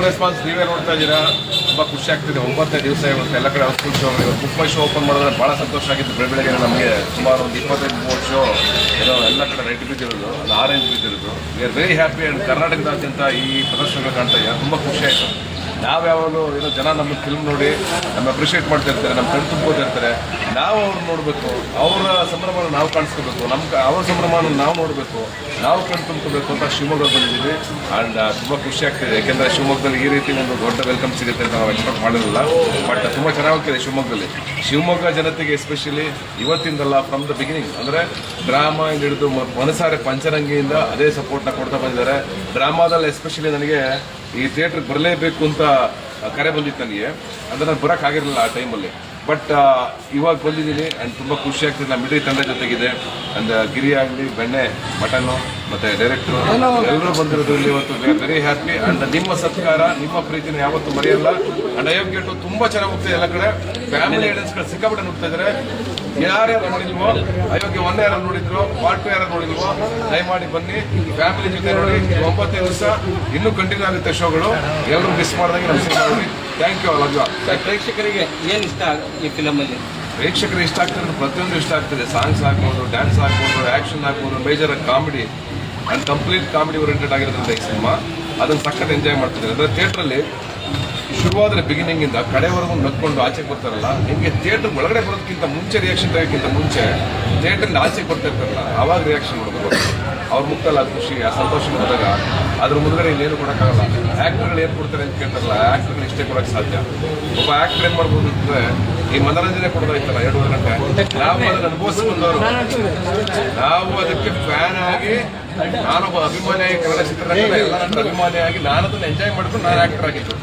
Response ನೀವೇ ನೋಡ್ತಾ ಇದ್ದೀರಾ. ತುಂಬ ಖುಷಿ ಆಗ್ತಿದೆ. 9ನೇ ದಿವಸ ಇವತ್ತು ಎಲ್ಲ ಕಡೆ ಹೌಸ್ಫುಲ್ ಶೋ. ಇವತ್ತು ಬುಕ್ ಮೈ ಶೋ ಓಪನ್ ಮಾಡಿದ್ರೆ ಭಾಳ ಸಂತೋಷ ಆಗಿತ್ತು. ಬೆಳಗ್ಗೆ ನಮಗೆ ಸುಮಾರು ಒಂದು 25-30 ಶೋ ಏನೋ ಎಲ್ಲ ಕಡೆ ರೈಟ್ ಬಿದ್ದಿರೋದು, ಒಂದು ಆರೆಂಜ್ ಬಿದ್ದಿರೋದು. We are very happy. And ಕರ್ನಾಟಕದಾದ್ಯಂತ ಈ ಪ್ರದರ್ಶನಗಳು ಕಾಣ್ತಾ ಇದೆ. ತುಂಬ ಖುಷಿ ಆಯಿತು. ನಾವು ಯಾವಾಗಲೂ ಏನೋ ಜನ ನಮ್ಮ ಫಿಲ್ಮ್ ನೋಡಿ ನಮ್ಮ ಅಪ್ರಿಷಿಯೇಟ್ ಮಾಡ್ತಾ ಇರ್ತಾರೆ, ನಮ್ಮ ಕಣ್ ತುಂಬ್ಕೋತಾ ಇರ್ತಾರೆ. ನಾವು ಅವ್ರು ನೋಡಬೇಕು, ಅವರ ಸಂಭ್ರಮನ ನಾವು ಕಾಣಿಸ್ಕೋಬೇಕು, ಅವ್ರ ಸಂಭ್ರಮನ ನಾವು ನೋಡಬೇಕು, ನಾವು ಕಣ್ ತುಂಬ್ಕೋಬೇಕು ಅಂತ ಶಿವಮೊಗ್ಗ ಬಂದಿದ್ದೀವಿ. ಆ್ಯಂಡ್ ತುಂಬ ಖುಷಿ ಆಗ್ತಿದೆ. ಯಾಕೆಂದರೆ ಶಿವಮೊಗ್ಗದಲ್ಲಿ ಈ ರೀತಿ ಒಂದು ದೊಡ್ಡ ವೆಲ್ಕಮ್ ಸಿಗುತ್ತೆ ಅಂತ ನಾವು ಎಕ್ಸ್ಪೆಕ್ಟ್ ಮಾಡಿರಲಿಲ್ಲ. ಬಟ್ ತುಂಬ ಚೆನ್ನಾಗಿದೆ ಶಿವಮೊಗ್ಗದಲ್ಲಿ. ಶಿವಮೊಗ್ಗ ಜನತೆಗೆ ಎಸ್ಪೆಷಲಿ ಇವತ್ತಿಂದಲ್ಲ, ಫ್ರಮ್ ದ ಬಿಗಿನಿಂಗ್, ಅಂದರೆ ಡ್ರಾಮಾಯಿಂದ ಹಿಡಿದು ಮನಸಾರೆ ಪಂಚರಂಗಿಯಿಂದ ಅದೇ ಸಪೋರ್ಟ್ನ ಕೊಡ್ತಾ ಬಂದಿದ್ದಾರೆ. ಡ್ರಾಮಾದಲ್ಲಿ ಎಸ್ಪೆಷಲಿ ನನಗೆ ಈ ಥಿಯೇಟ್ರಿಗೆ ಬರಲೇಬೇಕು ಅಂತ ಕರೆ ಬಂದಿತ್ತು ನನಗೆ. ಅಂದರೆ ನಾನು ಬರೋಕ್ಕಾಗಿರಲಿಲ್ಲ ಆ ಟೈಮಲ್ಲಿ. ಬಟ್ ಇವಾಗ ಬಂದಿದ್ದೀನಿ. ಆ್ಯಂಡ್ ತುಂಬ ಖುಷಿ ಆಗ್ತಿದೆ. ನಮ್ಮ ಇಡೀ ತಂಡ ಜೊತೆಗಿದೆ. ಅಂಡ್ ಗಿರಿ ಆಗಲಿ, ಬೆಣ್ಣೆ, ಮಟನ್ನು ಮತ್ತು ಡೈರೆಕ್ಟ್ರು ಎಲ್ಲರೂ ಬಂದಿರೋದ್ರಲ್ಲಿ ಇವತ್ತು V are very happy. And ನಿಮ್ಮ ಸತ್ಕಾರ, ನಿಮ್ಮ ಪ್ರೀತಿನ ಯಾವತ್ತೂ ಮರೆಯಲ್ಲ. ಆ್ಯಂಡ್ ಅಯೋಗ್ಯ ಟು ತುಂಬ ಚೆನ್ನಾಗಿ ಹೋಗ್ತಿದೆ. ಎಲ್ಲ ಕಡೆ ಫ್ಯಾಮಿಲಿ ಆಡಿಯನ್ಸ್ಗಳು ಸಿಕ್ಕಾಪಟ್ಟೆ ನೋಡ್ತಾ ಇದ್ದಾರೆ. ಯಾರ್ಯಾರು ನೋಡಿಲ್ವೋ, ಅಯೋಗ್ಯ 1 ಯಾರು ನೋಡಿದ್ರು, ಪಾರ್ಟ್ 2 ಯಾರು ನೋಡಿಲ್ವೋ, ದಯಮಾಡಿ ಬನ್ನಿ, ಫ್ಯಾಮಿಲಿ ಜೊತೆ ನೋಡಿ. 9 ದಿವಸ ಇನ್ನೂ ಕಂಟಿನ್ಯೂ ಆಗುತ್ತೆ ಶೋಗಳು. ಎಲ್ಲರೂ ಮಿಸ್ ಮಾಡಿದಂಗೆ ನಮ್ಮ ಸಿನಿಮಾ ನೋಡಿ. Thank you. ಅಲ್ಲ ಪ್ರೇಕ್ಷಕರಿಗೆ ಏನು ಇಷ್ಟ ಈ ಫಿಲಮಲ್ಲಿ? ಪ್ರೇಕ್ಷಕರು ಇಷ್ಟ ಆಗ್ತಿರೋದು ಪ್ರತಿಯೊಂದು ಇಷ್ಟ ಆಗ್ತದೆ. ಸಾಂಗ್ಸ್ ಆಗ್ಬೋದು, ಡ್ಯಾನ್ಸ್ ಆಗ್ಬೋದು, ಆ್ಯಕ್ಷನ್ ಆಗ್ಬೋದು, major comedy and complete comedy oriented ಆಗಿರೋದ್ರಿಂದ ಈ ಸಿನಿಮಾ ಅದನ್ನು ಸಖತ್ ಎಂಜಾಯ್ ಮಾಡ್ತಿದ್ದಾರೆ. ಅಂದರೆ ಥಿಯೇಟ್ರಲ್ಲಿ ಶುರುವಾದರೆ ಬಿಗಿನಿಂಗಿಂದ ಕಡೆವರೆಗೂ ನಕ್ಕೊಂಡು ಆಚೆಗೆ ಬರ್ತಾರಲ್ಲ, ನಿಮಗೆ ಥಿಯೇಟ್ರ್ ಒಳಗಡೆ ಬರೋದಕ್ಕಿಂತ ಮುಂಚೆ ರಿಯಾಕ್ಷನ್ ತೆಗೋಕ್ಕಿಂತ ಮುಂಚೆ ಥಿಯೇಟ್ರಿಂದ ಆಚೆಗೆ ಬರ್ತಾ ಇರ್ತಾರಲ್ಲ, ಆವಾಗ ರಿಯಾಕ್ಷನ್ ನೋಡೋದು. ಅವ್ರ ಮುಖದಲ್ಲಿ ಆ ಖುಷಿ, ಆ ಸಂತೋಷ ಹೋದಾಗ ಅದ್ರ ಮುಂದ್ಗಡೆ ಇನ್ನೇನು ಕೊಡೋಕ್ಕಾಗಲ್ಲ. ಆ್ಯಕ್ಟರ್ಗಳು ಏನು ಕೊಡ್ತಾರೆ ಅಂತ ಕೇಳ್ತಾರಲ್ಲ, ಆ್ಯಕ್ಟರ್ಗಳು ಇಷ್ಟೇ ಕೊಡೋಕ್ಕೆ ಸಾಧ್ಯ. ಒಬ್ಬ ಆ್ಯಕ್ಟರ್ ಏನು ಮಾಡ್ಬೋದು ಅಂತಂದರೆ ಈ ಮನೋರಂಜನೆ ಕೊಡೋದಾಯ್ತಲ್ಲ 2 ಗಂಟೆ, ನಾವು ಅದನ್ನು ಅನುಭವಿಸಿ ಬಂದವರು. ನಾವು ಅದಕ್ಕೆ ಫ್ಯಾನ್ ಆಗಿ, ನಾನೊಬ್ಬ ಅಭಿಮಾನಿಯಾಗಿ, ಕನ್ನಡ ಚಿತ್ರರಂಗದ ಎಲ್ಲ ಅಭಿಮಾನಿಯಾಗಿ ನಾನು ಅದನ್ನು ಎಂಜಾಯ್ ಮಾಡಿಕೊಂಡು ನಾನು ಆ್ಯಕ್ಟರ್ ಆಗಿದ್ದು.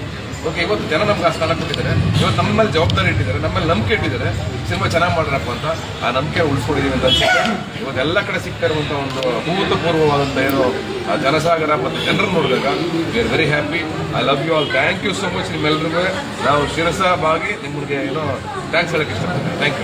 ಓಕೆ, ಇವತ್ತು ಜನ ನಮ್ಗೆ ಆ ಸ್ಥಾನ ಕೊಟ್ಟಿದ್ದಾರೆ. ಇವತ್ತು ನಮ್ಮ ಮೇಲೆ ಜವಾಬ್ದಾರಿ ಇಟ್ಟಿದ್ದಾರೆ, ನಮ್ಮ ಮೇಲೆ ನಂಬಿಕೆ ಇಟ್ಟಿದ್ದಾರೆ. ಸಿನಿಮಾ ಚೆನ್ನಾಗಿ ಮಾಡ್ರಪ್ಪ ಅಂತ ಆ ನಂಬಿಕೆ ಉಳಿಸ್ಕೊಂಡಿದ್ದೀವಿ ಅಂತ ಅನ್ಸುತ್ತೆ. ಇವತ್ತು ಎಲ್ಲ ಕಡೆ ಸಿಗ್ತಾ ಇರುವಂಥ ಒಂದು ಅಭೂತಪೂರ್ವವಾದಂಥ ಏನೋ ಆ ಜನಸಾಗರ ಮತ್ತು ಜನರನ್ನು ನೋಡಿದಾಗ we are very happy. I love you all. Thank you so much. ನಿಮ್ಮೆಲ್ಲರಿಗೂ ನಾವು ಶಿರಸವಾಗಿ ನಿಮಗೆ ಏನೋ ಥ್ಯಾಂಕ್ಸ್ ಹೇಳೋಕ್ಕೆ ಇಷ್ಟಪಡ್ತೀನಿ. Thank you.